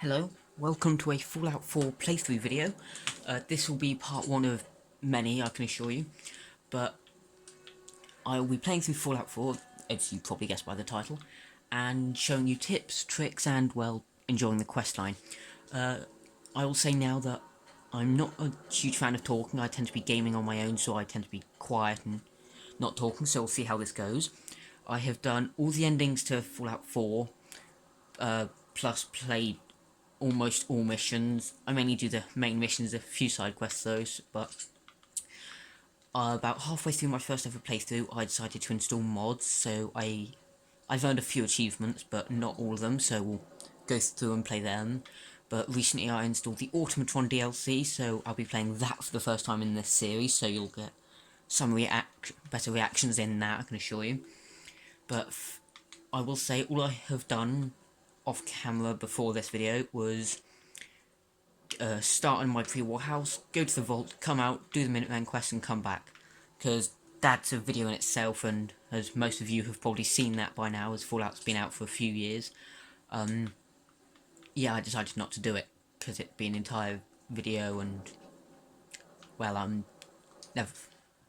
Hello, welcome to a Fallout 4 playthrough video. This will be part one of many, I can assure you, but I will be playing through Fallout 4, as you probably guessed by the title, and showing you tips, tricks, and, well, enjoying the questline. I will say now that I'm not a huge fan of talking. I tend to be gaming on my own, so I tend to be quiet and not talking, so we'll see how this goes. I have done all the endings to Fallout 4, plus played almost all missions. I mainly do the main missions, a few side quests though, but about halfway through my first ever playthrough I decided to install mods, so I've earned a few achievements, but not all of them, so we'll go through and play them. But recently I installed the Automatron DLC, so I'll be playing that for the first time in this series, so you'll get some better reactions in that, I can assure you. But I will say all I have done off camera before this video was start in my pre-war house, go to the vault, come out, do the Minuteman quest and come back. Because that's a video in itself, and as most of you have probably seen that by now, as Fallout's been out for a few years, yeah, I decided not to do it, because it'd be an entire video, and, well,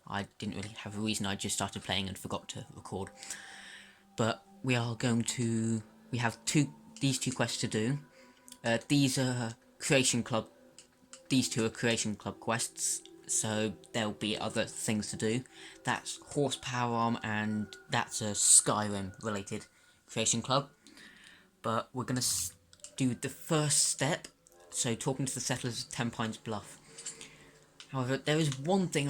I didn't really have a reason, I just started playing and forgot to record. But we have these two quests to do. These are Creation Club quests, so there'll be other things to do. That's Horsepower Arm, and that's a Skyrim related Creation Club. But we're gonna do the first step, so talking to the settlers of Ten Pines Bluff. However, there is one thing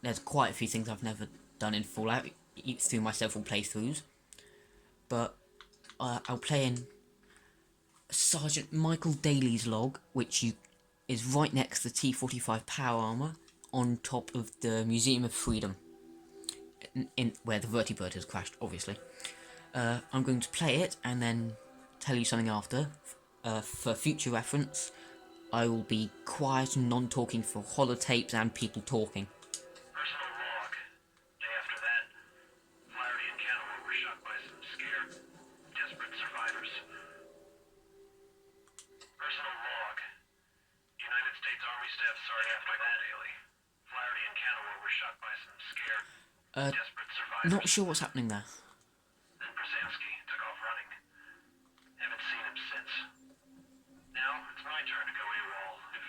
there's quite a few things I've never done in Fallout through my several playthroughs, but I'll play in Sergeant Michael Daly's log, which is right next to the T-45 power armor, on top of the Museum of Freedom, in where the Vertibird has crashed, obviously. I'm going to play it and then tell you something after. For future reference, I will be quiet and non-talking for holotapes and people talking. Personal log. Day after that, Flaherty and Cannaway were shot by some scared, desperate survivors. Personal log. United States Army Staff Sergeant Michael Daly. Flaherty and Cannaway were shot by some scared, desperate survivors. Not sure what's happening there. Then Brzezinski took off running. Haven't seen him since. Now it's my turn to go AWOL, if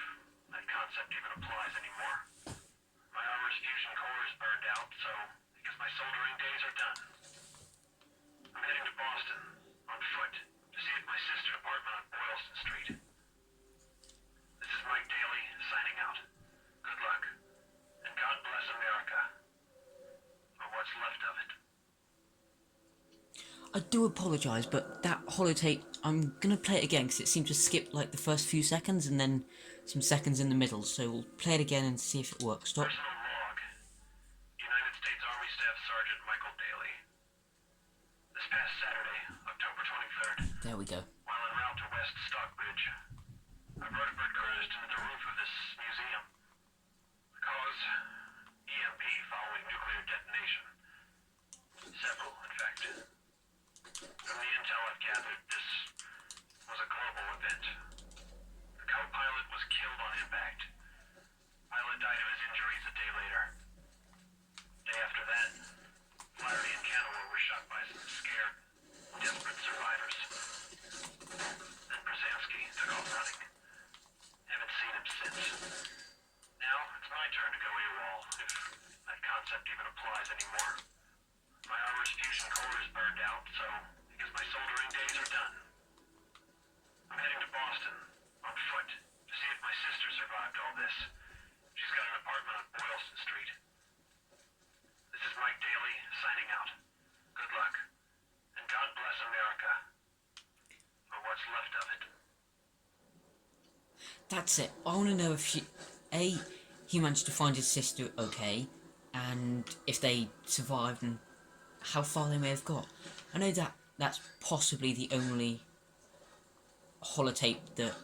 that concept even applies anymore. My armor's fusion core is burned out, so I guess my soldering days are done. I'm heading to Boston, on foot, to see if my sister's apartment on Boylston Street. This is Mike Daly, signing out. Good luck, and God bless America. Or what's left of it. I do apologise, but that holotape, I'm gonna play it again because it seemed to skip like the first few seconds and then some seconds in the middle, so we'll play it again and see if it works. Stop. Personal log. United States Army Staff Sergeant Michael Daly. This past Saturday, October 23rd, There we go. while en route to West Stockbridge, a vertibird crashed into the roof of this museum. The cause? EMP following nuclear detonation. Several, in fact. From the intel I've gathered, this was a global event. The co-pilot was killed on impact. Pilot died of his injuries a day later. Day after that, Flaherty and Cannaway were shot by some scared, desperate survivors. Then Brzezinski took off running. Haven't seen him since. Now it's my turn to go AWOL, if that concept even applies anymore. My armor's fusion core is burned out, so I guess my soldering days are done. I'm heading to Boston, on foot, to see if my sister survived all this. She's got an apartment on Boylston Street. This is Mike Daly, signing out. Good luck, and God bless America. Or what's left of it. That's it. I want to know if he managed to find his sister okay, and if they survived and how far they may have got. I know that's possibly the only holotape that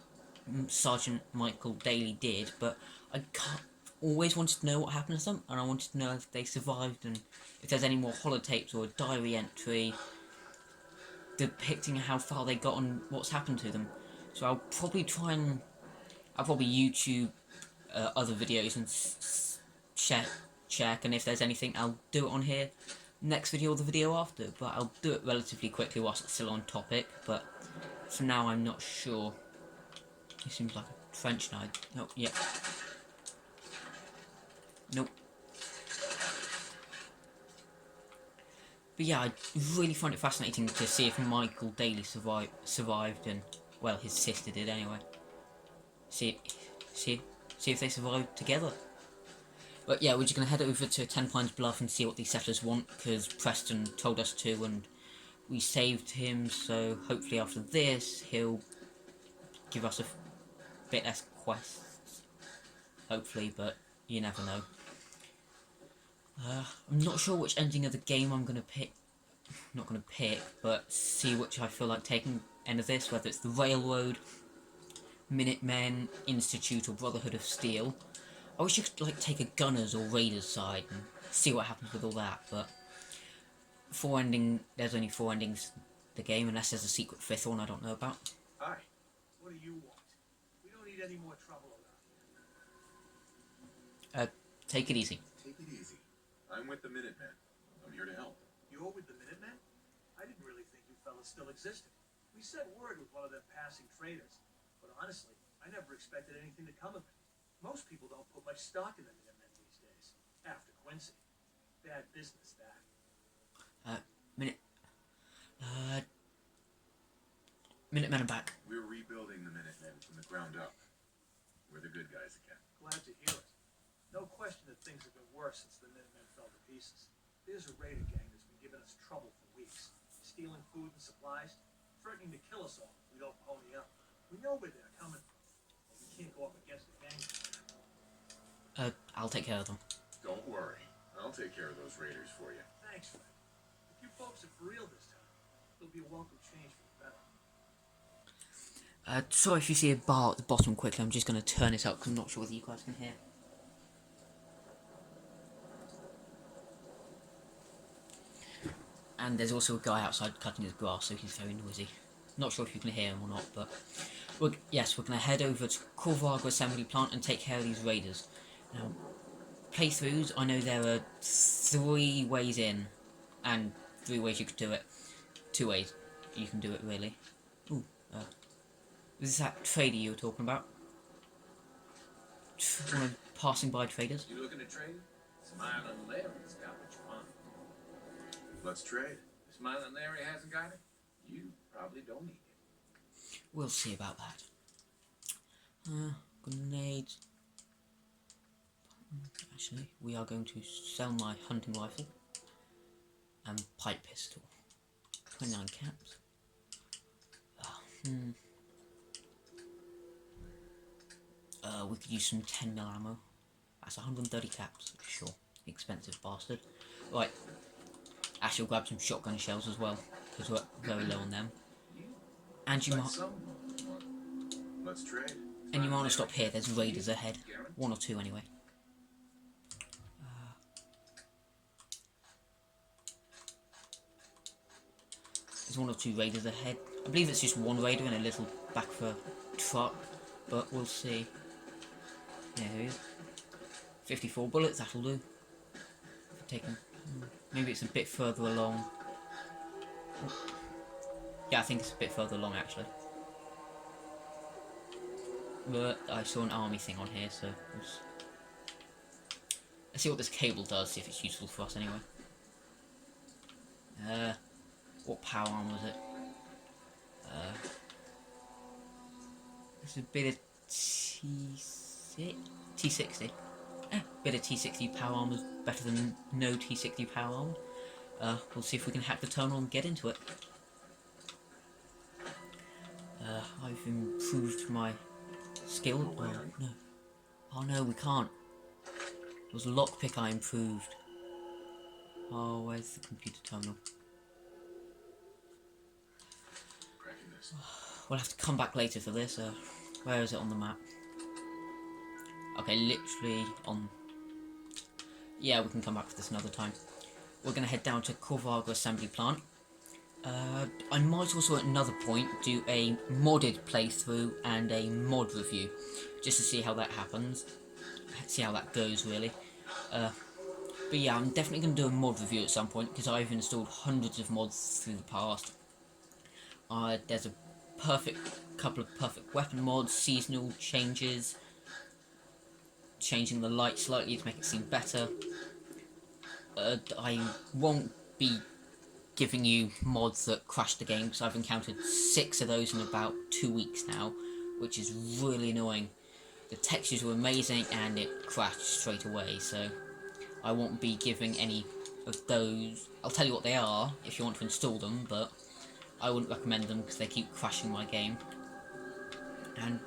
Sergeant Michael Daly did, but I always wanted to know what happened to them, and I wanted to know if they survived and if there's any more holotapes or a diary entry depicting how far they got and what's happened to them. So I'll probably YouTube other videos and check, and if there's anything, I'll do it on here. Next video or the video after, but I'll do it relatively quickly whilst it's still on topic. But for now, I'm not sure. It seems like a French knife. Nope. Yep. Nope. But yeah, I really find it fascinating to see if Michael Daly survived, and well, his sister did anyway. See if they survived together. But yeah, we're just gonna head over to Ten Pines Bluff and see what these settlers want, because Preston told us to, and we saved him. So hopefully after this, he'll give us a bit less quests. Hopefully, but you never know. I'm not sure which ending of the game I'm gonna pick. Not gonna pick, but see which I feel like taking end of this, whether it's the Railroad, Minutemen, Institute, or Brotherhood of Steel. I wish you could like take a Gunners or Raiders side and see what happens with all that, but there's only 4 endings the game, unless there's a secret 5th one I don't know about. Hi. What do you want? We don't need any more trouble around here. Take it easy. Take it easy. I'm with the Minutemen. I'm here to help. You're with the Minutemen? I didn't really think you fellas still existed. We sent word with one of them passing traders, but honestly, I never expected anything to come of it. Most people don't put much stock in the Minutemen these days. After Quincy. Bad business, that. Minutemen are back. We're rebuilding the Minutemen from the ground up. We're the good guys again. Glad to hear it. No question that things have been worse since the Minutemen fell to pieces. There's a raider gang that's been giving us trouble for weeks. Stealing food and supplies, threatening to kill us all if we don't pony up. We know where they're coming from, but we can't go up against the gang. I'll take care of them. Don't worry. I'll take care of those raiders for you. Thanks, Fred. If you folks are for real this time, it'll be a welcome change for the better. Sorry if you see a bar at the bottom quickly, I'm just going to turn it up because I'm not sure whether you guys can hear. And there's also a guy outside cutting his grass, so he's very noisy. Not sure if you can hear him or not, but we're going to head over to Corvago Assembly Plant and take care of these raiders. Now, playthroughs, I know there are 3 ways in, and 3 ways you could do it. 2 ways you can do it, really. Ooh, is this that trader you were talking about? One of passing by traders? You looking to trade? Smiling Larry's got what you want. Let's trade. If Smiling Larry hasn't got it, you probably don't need it. We'll see about that. Grenades. Actually, we are going to sell my hunting rifle and pipe pistol. 29 caps. We could use some 10mm ammo. That's 130 caps. Sure. Expensive bastard. Right. Actually, we'll grab some shotgun shells as well, because we're very low on them. And you might. Let's trade. And you might want to stop here. There's raiders ahead. 1 or 2 anyway. There's 1 or 2 raiders ahead. I believe it's just 1 raider and a little back for truck, but we'll see. Yeah, here he is. 54 bullets, that'll do. Taking, maybe it's a bit further along. Yeah, I think it's a bit further along actually. But I saw an army thing on here, so let's see what this cable does, see if it's useful for us anyway. What power arm was it? It's a bit of T60. Bit of T60 power armor is better than no T60 power armor. We'll see if we can hack the terminal and get into it. I've improved my skill. Oh no. Oh no, we can't. It was lockpick I improved. Oh, where's the computer terminal? We'll have to come back later for this. Where is it on the map? Okay, literally on... Yeah, we can come back for this another time. We're going to head down to Corvago Assembly Plant. I might also at another point do a modded playthrough and a mod review, just to see how that happens, see how that goes really. But yeah, I'm definitely going to do a mod review at some point, because I've installed hundreds of mods through the past. There's a couple of perfect weapon mods, seasonal changes, changing the light slightly to make it seem better. I won't be giving you mods that crash the game, because I've encountered 6 of those in about 2 weeks now, which is really annoying. The textures were amazing and it crashed straight away, so I won't be giving any of those. I'll tell you what they are if you want to install them, but I wouldn't recommend them because they keep crashing my game. And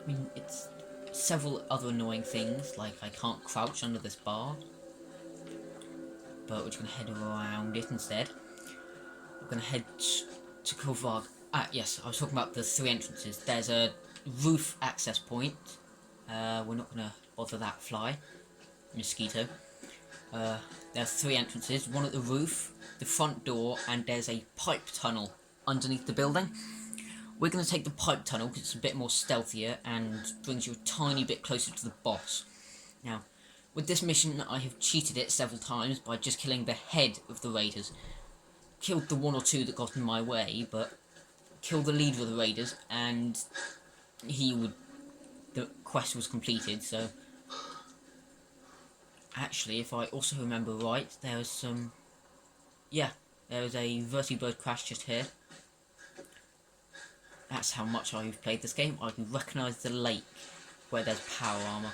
I mean, it's several other annoying things, like I can't crouch under this bar, but we're just going to head around it instead. We're going to head to Korvarg. Ah, yes, I was talking about the 3 entrances. There's a roof access point. We're not going to bother that fly. Mosquito. There are 3 entrances, one at the roof, the front door, and there's a pipe tunnel underneath the building. We're going to take the pipe tunnel because it's a bit more stealthier and brings you a tiny bit closer to the boss. Now, with this mission, I have cheated it several times by just killing the head of the raiders. Killed the 1 or 2 that got in my way, but killed the leader of the raiders, and the quest was completed. So actually, if I also remember right, there was some... yeah, there was a vertibird crash just here. That's how much I've played this game. I can recognise the lake where there's power armour.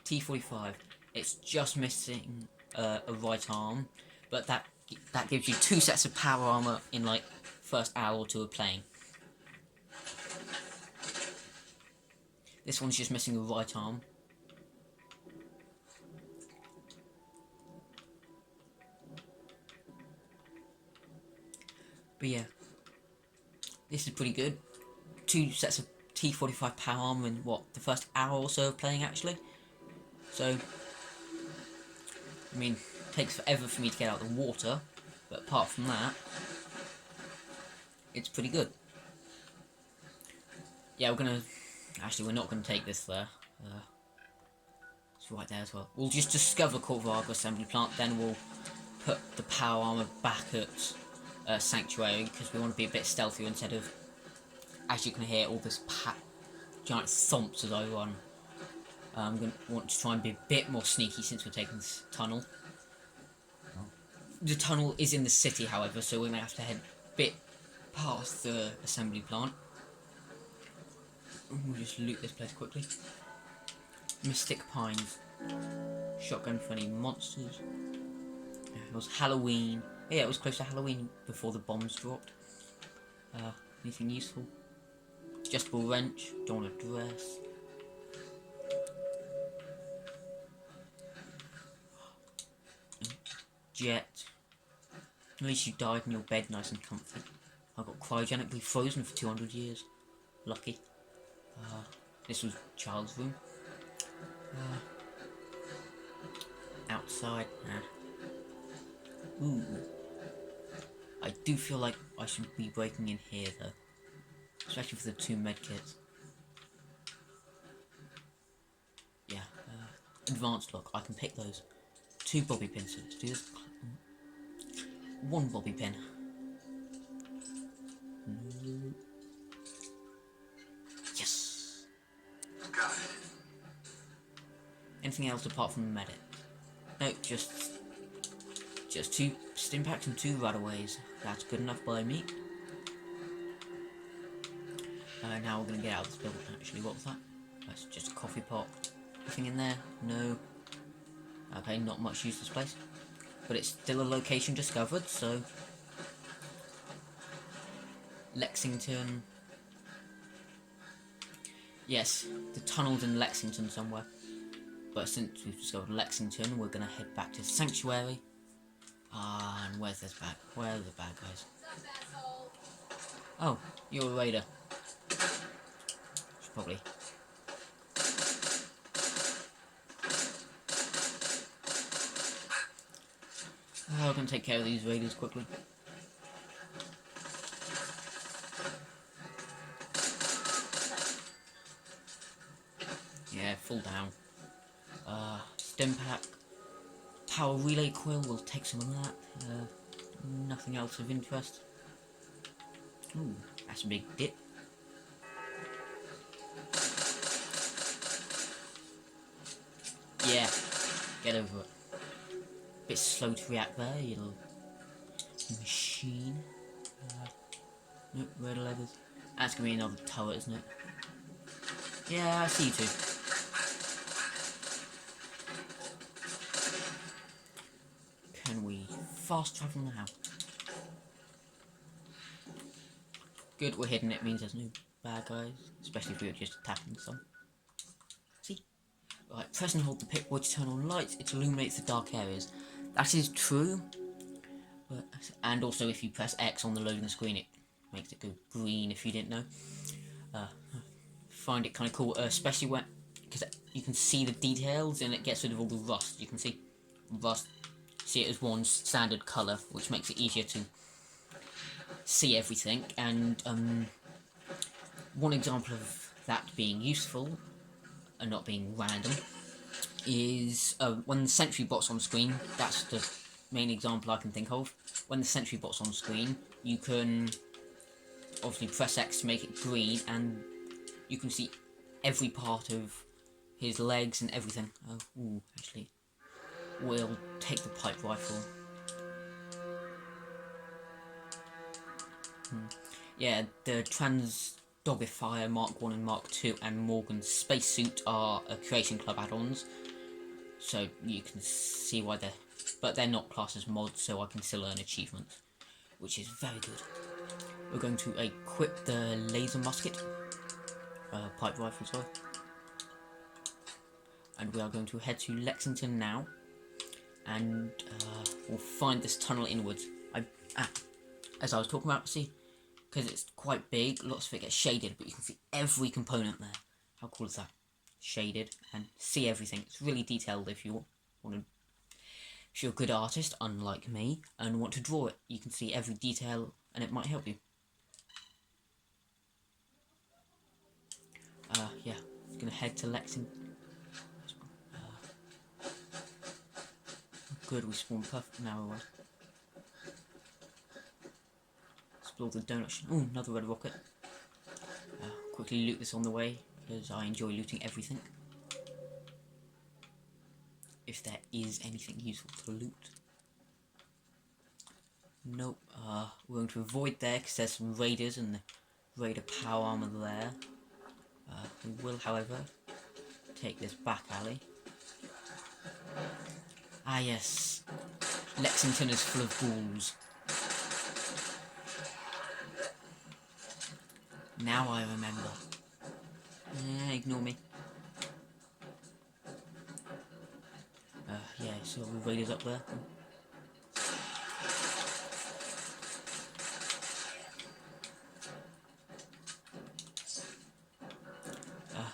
T-45. It's just missing a right arm, but that gives you 2 sets of power armour in like first hour or 2 of playing. This one's just missing a right arm. But yeah, this is pretty good. 2 sets of T-45 power armor in what, the first hour or so of playing actually. So, I mean, it takes forever for me to get out of the water, but apart from that, it's pretty good. Yeah, we're not gonna take this there. It's right there as well. We'll just discover Korvarg assembly plant, then we'll put the power armor back at Sanctuary, because we want to be a bit stealthier instead of, as you can hear, all this giant thumps as I run. I'm going to want to try and be a bit more sneaky since we're taking this tunnel. The tunnel is in the city, however, so we may have to head a bit past the assembly plant. We'll just loot this place quickly. Mystic Pines. Shotgun for any monsters. It was Halloween. Yeah, it was close to Halloween before the bombs dropped. Anything useful? Adjustable wrench. Don't want a dress. Jet. At least you died in your bed nice and comfy. I got cryogenically frozen for 200 years. Lucky. This was child's room. Outside. Ooh. I do feel like I should be breaking in here though. Especially for the 2 medkits. Yeah. Advanced lock. I can pick those. 2 bobby pins. So let's do this. 1 bobby pin. Yes. Got it. Anything else apart from medic? No, just 2 stimpaks and 2 rutaways. That's good enough by me. Now we're gonna get out of this building. Actually, what was that? That's just a coffee pot. Anything in there? No. Okay, not much use this place. But it's still a location discovered, so... Lexington. Yes, the tunnel's in Lexington somewhere. But since we've discovered Lexington, we're gonna head back to Sanctuary. And where's this bad? Where are the bad guys? Oh, you're a raider. Probably. I'm gonna take care of these raiders quickly. Yeah, full down. Stim pack. Power relay coil, we'll take some of that. Nothing else of interest. Ooh, that's a big dip. Yeah, get over it. Bit slow to react there, you little machine. Nope, red leathers. That's gonna be another turret, isn't it? Yeah, I see you too. Can we fast travel now? Good, we're hidden. It means there's no bad guys, especially if we were just attacking some. See? Right, press and hold the pickboard to turn on lights. It illuminates the dark areas. That is true. But, and also, if you press X on the loading screen, it makes it go green. If you didn't know, find it kind of cool, especially when because you can see the details and it gets rid of all the rust. You can see rust. See it as one standard color, which makes it easier to see everything. And one example of that being useful and not being random is when the sentry bot's on screen. That's the main example I can think of. When the sentry bot's on screen, you can obviously press X to make it green, and you can see every part of his legs and everything. Oh, ooh, actually, we'll take the pipe rifle. Yeah, the Transdogifier Mark 1 and Mark 2 and Morgan's spacesuit are Creation Club add-ons, so you can see why they're... But they're not classed as mods, so I can still earn achievements, which is very good. We're going to equip the laser musket, pipe rifle, sorry. And we are going to head to Lexington now, and we'll find this tunnel inwards. As I was talking about, see, because it's quite big, lots of it gets shaded, but you can see every component there. How cool is that? Shaded, and see everything. It's really detailed if you want to... If you're a good artist, unlike me, and want to draw it, you can see every detail, and it might help you. Yeah, I'm gonna head to Lexington. Good, we spawned perfect now. Explore the donut. Ooh, another red rocket. Quickly loot this on the way, because I enjoy looting everything. If there is anything useful to loot. Nope, we're going to avoid there, because there's some raiders and the raider power armor there. We will, however, take this back alley. Ah yes, Lexington is full of ghouls. Now I remember. Yeah, ignore me. Yeah, so the raiders up there.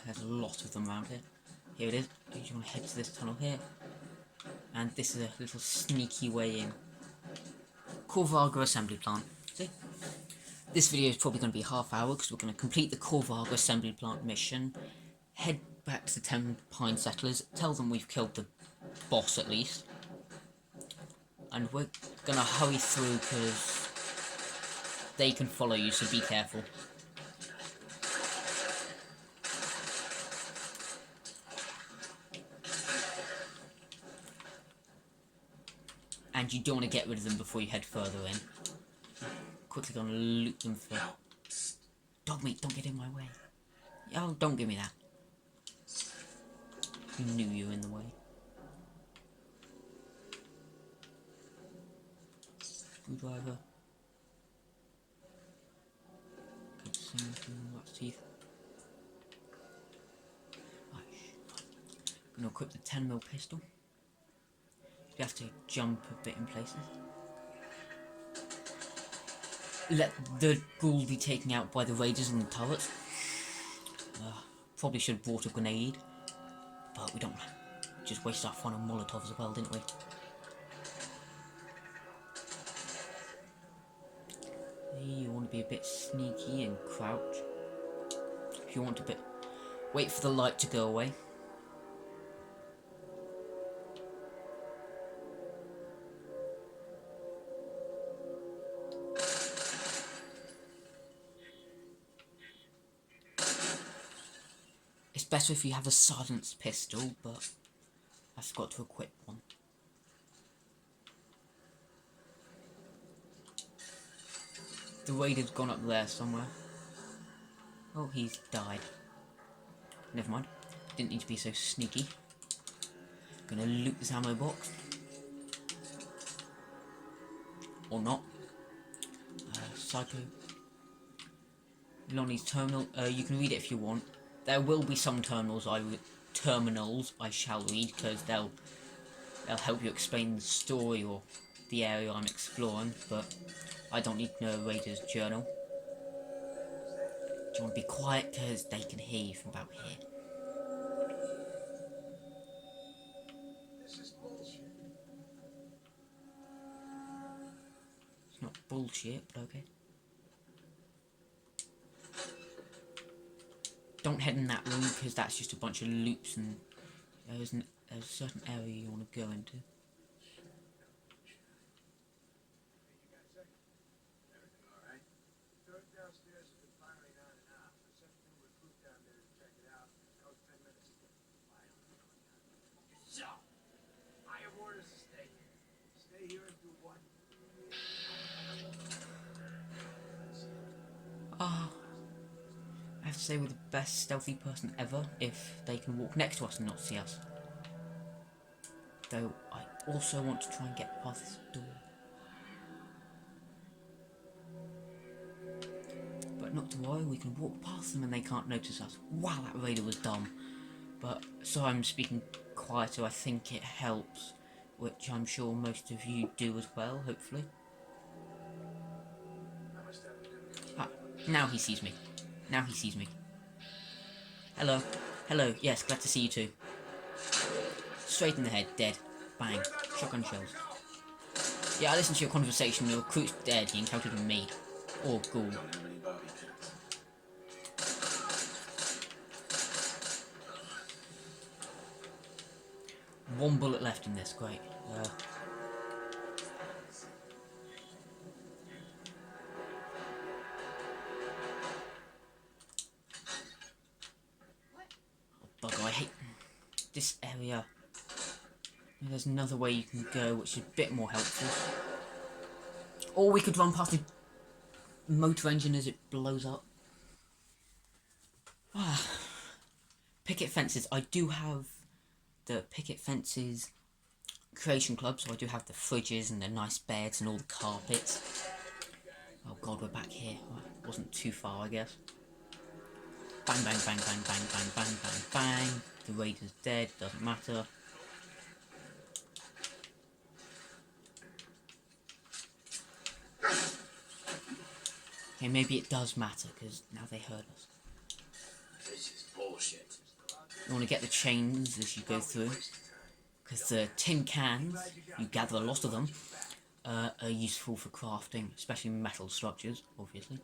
There's a lot of them around here. Here it is. You want to head to this tunnel here. And this is a little sneaky way in. Corvaga assembly plant. See? This video is probably going to be half hour because we're going to complete the Corvaga assembly plant mission. Head back to the 10 Pine Settlers. Tell them we've killed the boss at least. And we're going to hurry through because they can follow you, so be careful. And you don't want to get rid of them before you head further in. Quickly gonna loot them for... Dog meat, don't get in my way. Oh, don't give me that. You knew you were in the way. Screwdriver. Can't see anything in Rat's teeth. Right. Gonna equip the 10mm pistol. You have to jump a bit in places. Let the ghoul be taken out by the raiders and the turrets. Probably should have brought a grenade, but we don't. Just wasted our fun on Molotov as well, didn't we? you want to be a bit sneaky and crouch. If you want to wait for the light to go away. It's better if you have a silenced pistol, but I forgot to equip one. The raider's gone up there somewhere. Oh, he's died. Never mind. Didn't need to be so sneaky. Gonna loot this ammo box. Or not. Psycho. Lonnie's terminal. You can read it if you want. There will be some terminals I shall read, because they'll help you explain the story or the area I'm exploring, but I don't need to know Raider's journal. Do you want to be quiet, because they can hear you from about here. This is bullshit. It's not bullshit, but okay. Don't head in that room, because that's just a bunch of loops, and there's a certain area you want to go into. Everything alright? Third downstairs has been firing on and off. I sent a new recruit down there to check it out. That was 10 minutes ago. So, I have orders to stay here. Stay here and do what? I have to say we're the best stealthy person ever if they can walk next to us and not see us. Though I also want to try and get past this door. But not to worry, we can walk past them and they can't notice us. Wow, that raider was dumb. But so I'm speaking quieter, I think it helps, which I'm sure most of you do as well, hopefully. Ah, now he sees me. Now he sees me. Hello. Hello. Yes, glad to see you too. Straight in the head, dead. Bang. Shotgun shells. Yeah, I listened to your conversation. Your recruit's dead. He encountered me. Or ghoul. Don't have any bobby pins. One bullet left in this. Great. Oh, bugger, I hate this area. There's another way you can go, which is a bit more helpful. Or we could run past the motor engine as it blows up. Picket fences. I do have the picket fences creation club, so I do have the fridges and the nice beds and all the carpets. Oh god, we're back here. Well, wasn't too far, I guess. Bang, bang, bang, bang, bang, bang, bang, bang, bang. The raider's dead, doesn't matter. Okay, maybe it does matter, because now they heard us. This is bullshit. You want to get the chains as you go through, because the tin cans, you gather a lot of them, are useful for crafting, especially metal structures, obviously.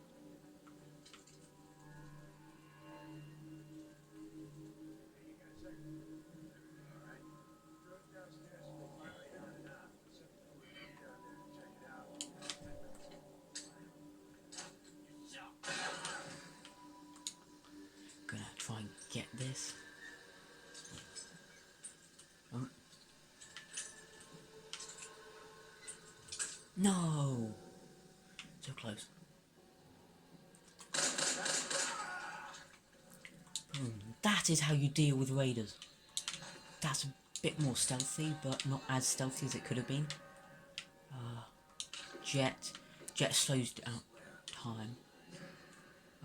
Gonna try and get this. Oh. No! So close. Boom. That is how you deal with raiders. That's a bit more stealthy, but not as stealthy as it could have been. Jet slows down time.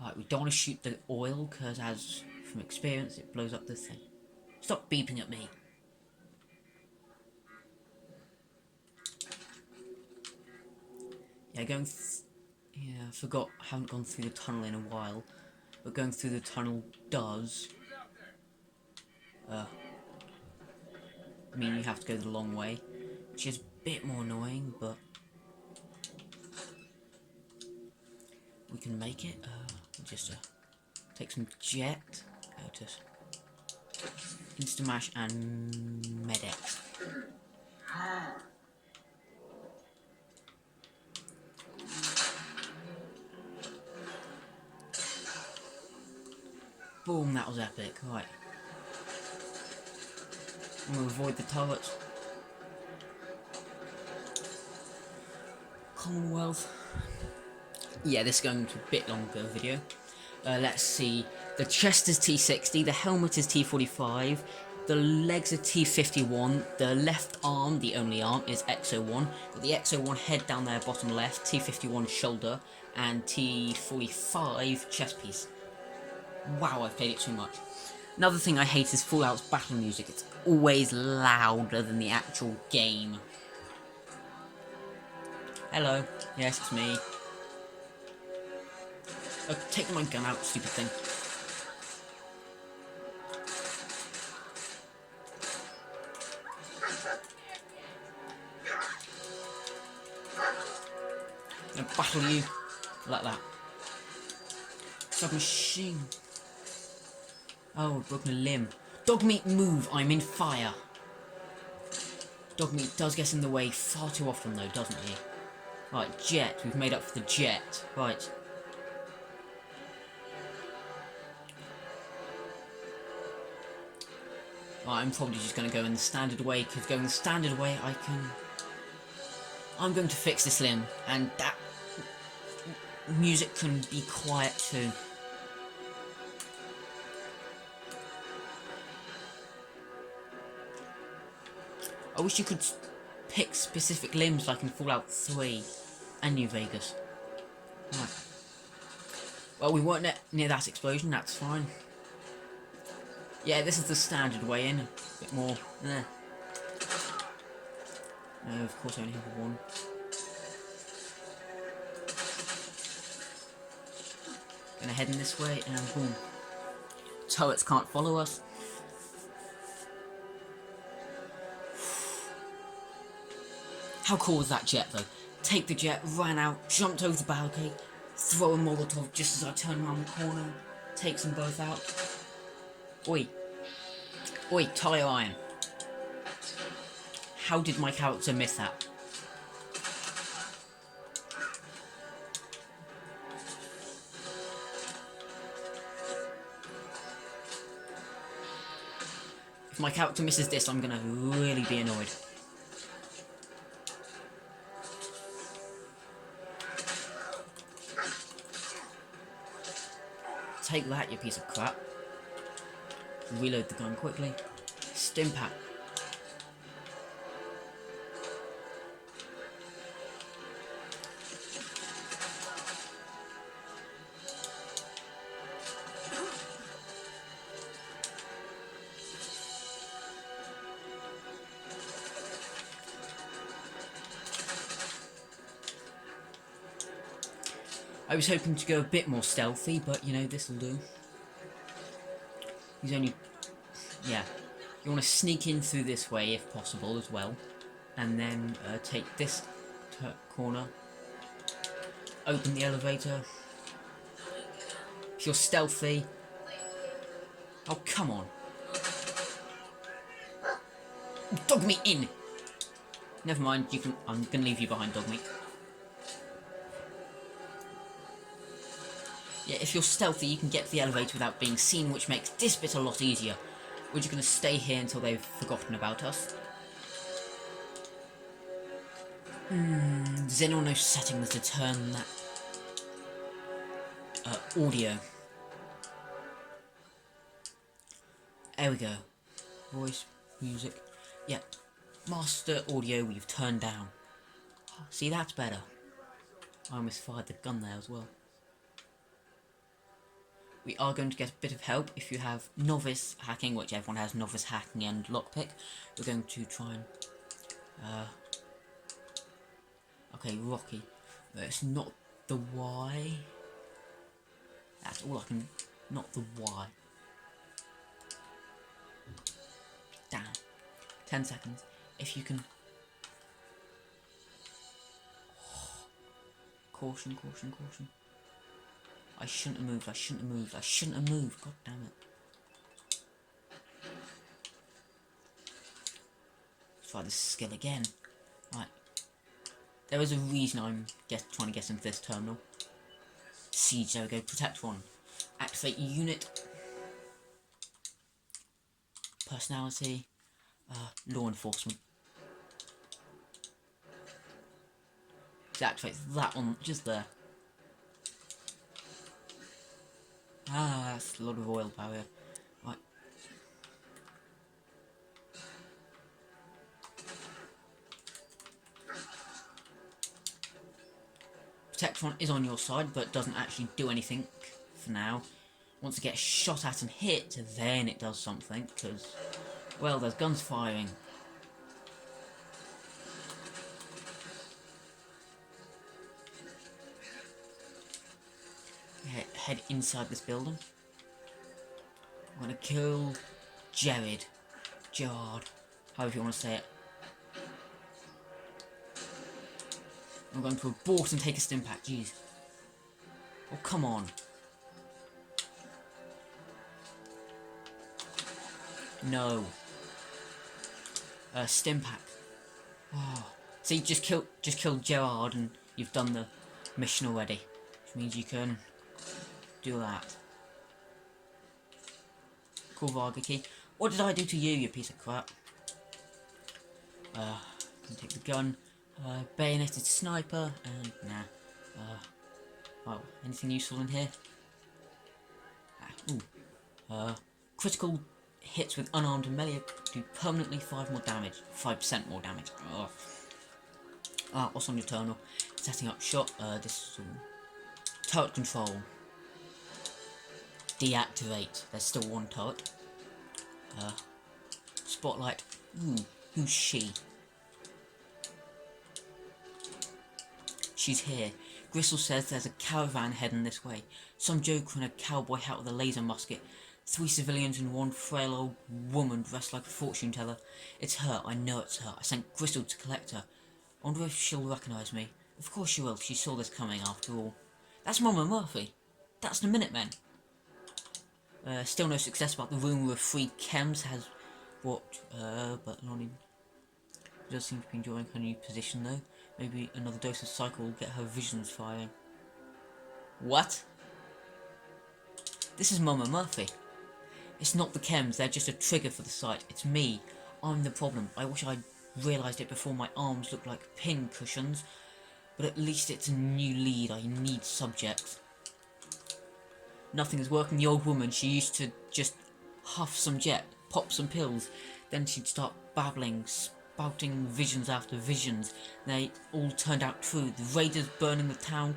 Right, we don't want to shoot the oil, because as from experience, it blows up the thing. Stop beeping at me. Yeah, yeah, I forgot, I haven't gone through the tunnel in a while, but going through the tunnel does mean you have to go the long way, which is a bit more annoying, but we can make it. Just take some jet. Go to Instamash and Medex. Boom, that was epic. Right. I'm gonna avoid the turrets. Commonwealth. Yeah, this is going to a bit longer video. Let's see. The chest is T60, the helmet is T45, the legs are T51, the left arm, the only arm, is XO1. Got the XO1 head down there, bottom left, T51 shoulder, and T45 chest piece. Wow, I've played it too much. Another thing I hate is Fallout's battle music. It's always louder than the actual game. Hello. Yes, it's me. Oh, take my gun out, stupid thing. I'm gonna battle you like that. Submachine. Oh, broken a limb. Dogmeat, move! I'm in fire. Dogmeat does get in the way far too often, though, doesn't he? Right, jet. We've made up for the jet. Right. I'm probably just going to go in the standard way, because going the standard way, I'm going to fix this limb, and that music can be quiet too. I wish you could pick specific limbs like in Fallout 3 and New Vegas. Right. Well, we weren't near that explosion, that's fine. Yeah, this is the standard way in. A bit more. No, of course I only have one. Gonna head in this way and boom. Turrets can't follow us. How cool was that jet though? Take the jet, ran out, jumped over the barricade, throw a Molotov just as I turn around the corner, takes them both out. Oi. Oi, tire iron. How did my character miss that? If my character misses this, I'm gonna really be annoyed. Take that, you piece of crap. Reload the gun quickly. Stimpak. I was hoping to go a bit more stealthy, but you know, this'll do. He's only... yeah. You want to sneak in through this way if possible as well. And then take this corner. Open the elevator. If you're stealthy... oh, come on. Dogmeat in! Never mind, you can... I'm gonna leave you behind, Dogmeat. Yeah, if you're stealthy, you can get to the elevator without being seen, which makes this bit a lot easier. We're just going to stay here until they've forgotten about us. Does anyone know settings to turn that audio? There we go. Voice, music. Yeah, master audio we've turned down. See, that's better. I almost fired the gun there as well. We are going to get a bit of help if you have novice hacking, which everyone has novice hacking and lockpick. We're going to try and... okay, Rocky. It's not the Y. That's all I can... not the Y. Damn. 10 seconds. If you can... caution, caution, caution. I shouldn't have moved, I shouldn't have moved, I shouldn't have moved, god damn it. Let's try this skill again. Right. There is a reason I'm trying to get into this terminal. Siege, there we go, protect one. Activate unit. Personality. Law enforcement. Activate that one just there. That's a lot of oil barrier. Right. Protectron is on your side, but doesn't actually do anything for now. Once it gets shot at and hit, then it does something, because, well, there's guns firing. Head inside this building. I'm gonna kill Gerard, however you want to say it. I'm going to abort and take a stim pack, jeez. Oh, come on. No. Stim pack. Oh. See, just kill Gerard and you've done the mission already. Which means you can do that. Cool Varga key. What did I do to you, you piece of crap? Can take the gun. Bayoneted sniper, and nah. Oh, anything useful in here? Critical hits with unarmed and melee do permanently 5% more damage. What's on your terminal? Setting up shot. This is turret control. Deactivate. There's still one turret. Spotlight. Who's she? She's here. Gristle says there's a caravan heading this way. Some joker in a cowboy hat with a laser musket. 3 civilians and 1 frail old woman dressed like a fortune teller. It's her. I know it's her. I sent Gristle to collect her. I wonder if she'll recognise me. Of course she will. She saw this coming after all. That's Mama Murphy. That's the Minutemen. Still no success about the rumour of 3 chems has brought, but Lonnie does seem to be enjoying her new position though. Maybe another dose of cycle will get her visions firing. What? This is Mama Murphy. It's not the chems, they're just a trigger for the site. It's me. I'm the problem. I wish I'd realised it before my arms looked like pin cushions. But at least it's a new lead. I need subjects. Nothing is working. The old woman, she used to just huff some jet, pop some pills. Then she'd start babbling, spouting visions after visions. They all turned out true. The raiders burning the town,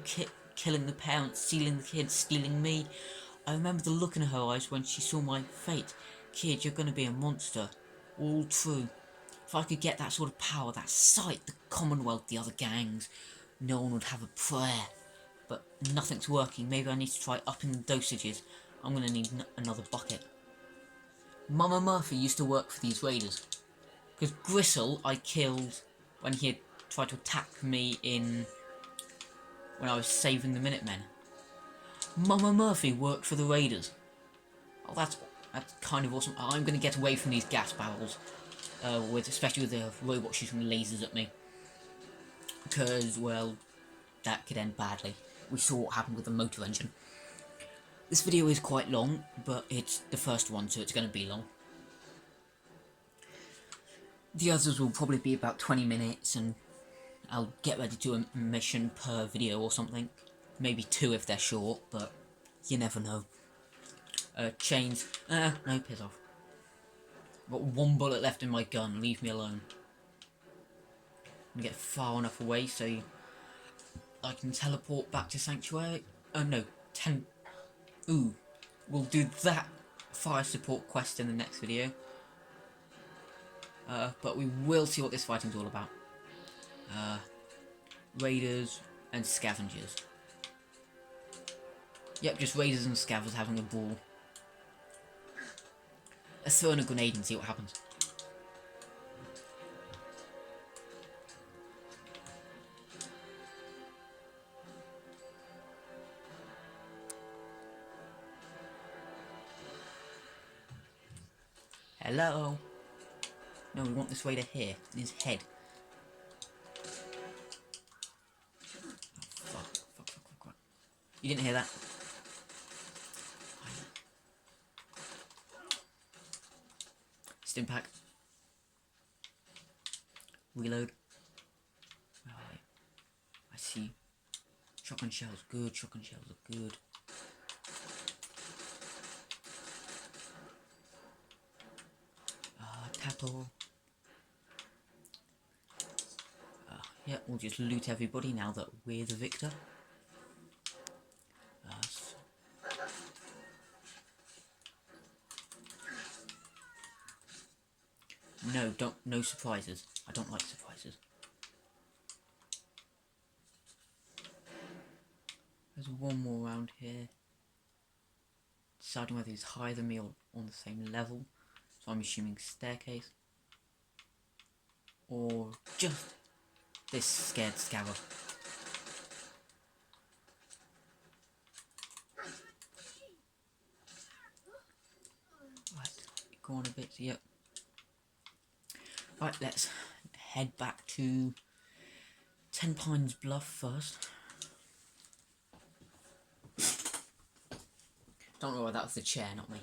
killing the parents, stealing the kids, stealing me. I remember the look in her eyes when she saw my fate. Kid, you're gonna be a monster. All true. If I could get that sort of power, that sight, the Commonwealth, the other gangs, no one would have a prayer. But nothing's working. Maybe I need to try upping the dosages. I'm gonna need another bucket. Mama Murphy used to work for these raiders. Because Gristle I killed when he had tried to attack me when I was saving the Minutemen. Mama Murphy worked for the raiders. Oh, that's kind of awesome. I'm going to get away from these gas barrels. Especially with the robot shooting lasers at me. Because, well, that could end badly. We saw what happened with the motor engine. This video is quite long, but it's the first one, so it's going to be long. The others will probably be about 20 minutes, and I'll get ready to do a mission per video or something. Maybe 2 if they're short, but you never know. Chains. No, piss off. Got 1 bullet left in my gun, leave me alone. And get far enough away so I can teleport back to Sanctuary. No, we'll do that fire support quest in the next video. But we will see what this fighting's all about. Raiders and scavengers. Yep, just raiders and scavengers having a brawl. Let's throw in a grenade and see what happens. Hello? No, we want this raider here, in his head. Fuck. You didn't hear that? Stim pack. Reload. Right. I see. Shotgun shells, good. Shotgun shells are good. Tattle. Yeah, we'll just loot everybody now that we're the victor. No, no surprises. I don't like surprises. There's one more around here. Deciding whether he's higher than me or on the same level. So I'm assuming staircase. Or just this scared scarab. Right, go on a bit, yep. Right, let's head back to 10 Pines Bluff first. Don't know why that was the chair, not me.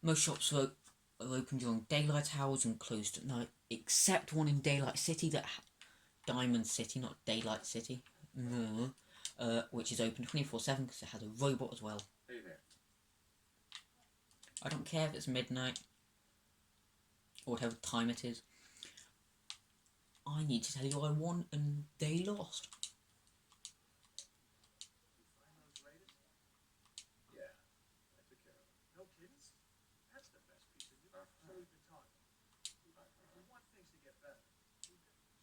Most shops are open during daylight hours and closed at night, except one in Daylight City, Diamond City, not Daylight City, which is open 24/7 because it has a robot as well. Hey there. I don't care if it's midnight or whatever time it is. I need to tell you I won and they lost. You find those raiders? Yeah, I took care of it. No kidding? That's the best piece of news. So we've been talking. We want things to get better.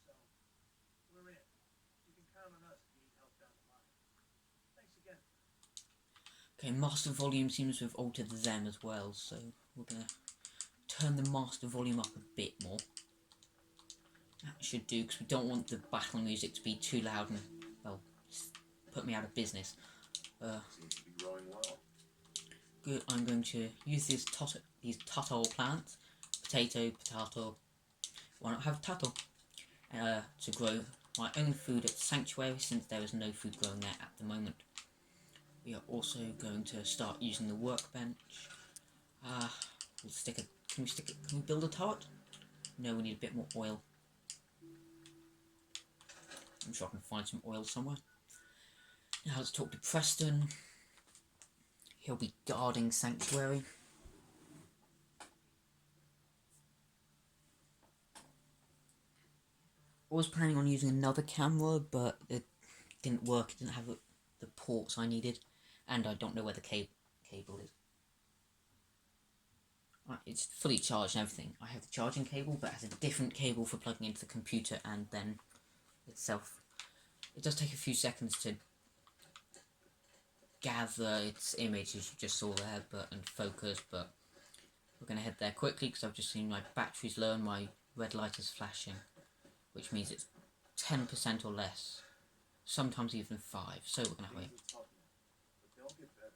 So, we're in. You can count on us if you need help down the line. Thanks again. Okay, master volume seems to have altered them as well, so we're gonna turn the master volume up a bit more. That should do, because we don't want the battle music to be too loud and, well, put me out of business. Seems to be growing well. Good, I'm going to use these tuttle plants, potato, why not have tuttle, to grow my own food at Sanctuary, since there is no food growing there at the moment. We are also going to start using the workbench. We'll stick a, can we build a turret? No, we need a bit more oil. I'm sure I can find some oil somewhere. Now let's talk to Preston. He'll be guarding Sanctuary. I was planning on using another camera, but it didn't work. It didn't have the ports I needed, and I don't know where the cable is. It's fully charged and everything. I have the charging cable, but it has a different cable for plugging into the computer and then itself. It does take a few seconds to gather its image, as you just saw there, and focus, but we're going to head there quickly because I've just seen my battery's low and my red light is flashing, which means it's 10% or less, sometimes even 5, so we're going to wait. Things are tough, but they'll get better.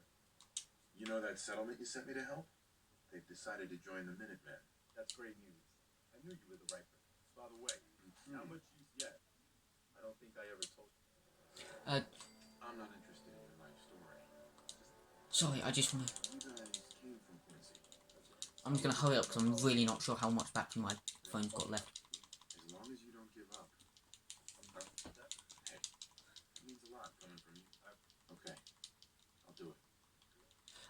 You know that settlement you sent me to help? They've decided to join the Minutemen. That's great news. I knew you were the right person. By the way, how much use yet? I don't think I ever told you. I'm not interested in your life story. Sorry, I just want to... You guys came from Quincy. I'm just going to hurry up because I'm really not sure how much battery my phone's got left. As long as you don't give up. Hey, it means a lot coming from you. Okay, I'll do it.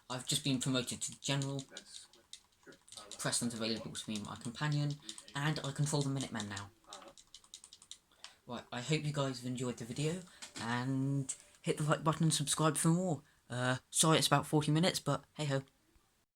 I've just been promoted to General. That's sure. Preston's available to be my companion, and I control the Minutemen now. Right, I hope you guys have enjoyed the video, and hit the like button and subscribe for more. Sorry it's about 40 minutes, but hey ho.